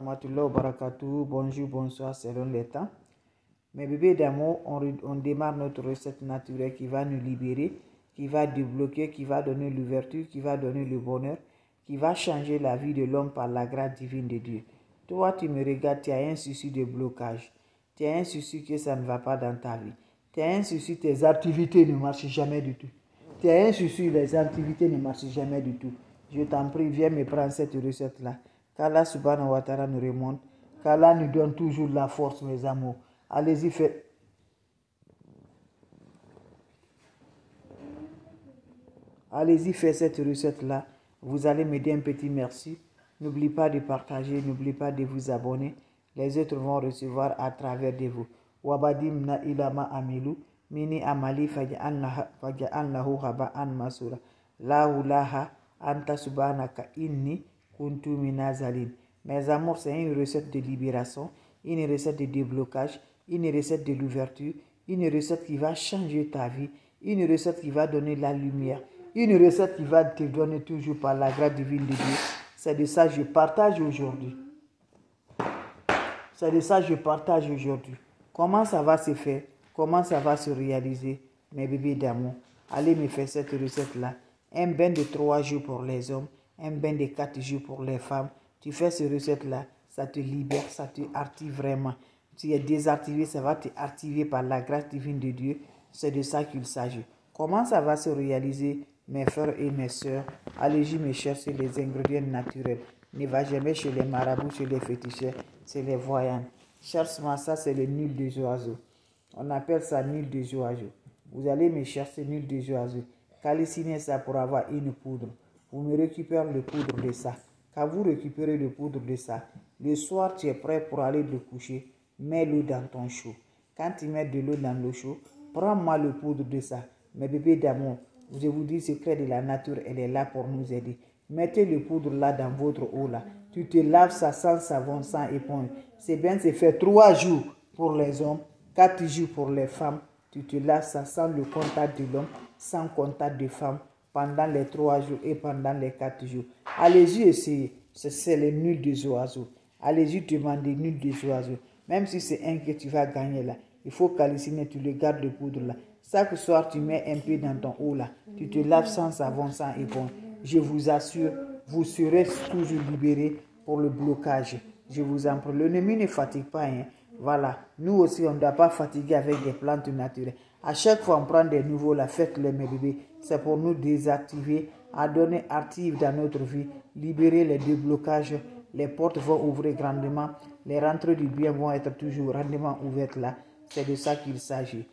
Rahmatullahi wa barakatuh, bonjour, bonsoir selon les temps. Mes bébés d'amour, on démarre notre recette naturelle qui va nous libérer, qui va débloquer, qui va donner l'ouverture, qui va donner le bonheur, qui va changer la vie de l'homme par la grâce divine de Dieu. Toi, tu me regardes, tu as un souci de blocage, tu as un souci que ça ne va pas dans ta vie, tu as un souci, tes activités ne marchent jamais du tout. Tu as un souci, les activités ne marchent jamais du tout. Je t'en prie, viens me prendre cette recette-là. Qu'Allah subhanahu wa ta'ala nous remonte. Qu'Allah nous donne toujours la force, mes amours. Allez-y, faites. Allez-y, faites cette recette-là. Vous allez me dire un petit merci. N'oubliez pas de partager, n'oubliez pas de vous abonner. Les autres vont recevoir à travers de vous. Wabadim ilama amilu. Mini amali faja'alnahu haba'an masura. La hulaha anta subhanaka inni kuntu minazalin. Mes amours, c'est une recette de libération, une recette de déblocage, une recette de l'ouverture, une recette qui va changer ta vie, une recette qui va donner la lumière, une recette qui va te donner toujours par la grâce divine de Dieu. C'est de ça que je partage aujourd'hui. C'est de ça que je partage aujourd'hui. Comment ça va se faire? Comment ça va se réaliser, mes bébés d'amour? Allez me faire cette recette-là. Un bain de 3 jours pour les hommes, un bain de 4 jours pour les femmes. Tu fais cette recette-là, ça te libère, ça te active vraiment. Tu es désactivé, ça va te activer par la grâce divine de Dieu. C'est de ça qu'il s'agit. Comment ça va se réaliser, mes frères et mes sœurs? Allez-y me chercher les ingrédients naturels. Ne va jamais chez les marabouts, chez les féticheurs, c'est les voyants. Cherche-moi ça, c'est le nul des oiseaux. On appelle ça nul des oiseaux. Vous allez me chercher nul des oiseaux. Caliciner ça pour avoir une poudre. Vous me récupérez le poudre de ça. Quand vous récupérez le poudre de ça, le soir tu es prêt pour aller te coucher, mets l'eau dans ton chaud. Quand tu mets de l'eau dans le chaud, prends-moi le poudre de ça. Mes bébés d'amour, je vous dis, le secret de la nature, elle est là pour nous aider. Mettez le poudre là dans votre eau là. Tu te laves ça sans savon, sans éponge. C'est bien, c'est fait 3 jours pour les hommes, 4 jours pour les femmes. Tu te laves ça sans le contact de l'homme, sans contact de femme, pendant les 3 jours et pendant les 4 jours. Allez-y essayer. C'est le nul des oiseaux. Allez-y demander nul des oiseaux. Même si c'est un que tu vas gagner là, il faut caliciner, tu le gardes le poudre là. Chaque soir, tu mets un peu dans ton eau là. Tu te laves sans savon, sans éponge. Je vous assure, vous serez toujours libérés pour le blocage. Je vous en prie. L'ennemi ne fatigue pas. Hein. Voilà. Nous aussi, on ne doit pas fatiguer avec des plantes naturelles. À chaque fois, on prend des nouveaux, là, faites-les, mes bébés. C'est pour nous désactiver, à donner active dans notre vie, libérer les déblocages. Les portes vont ouvrir grandement. Les rentrées du bien vont être toujours grandement ouvertes là. C'est de ça qu'il s'agit.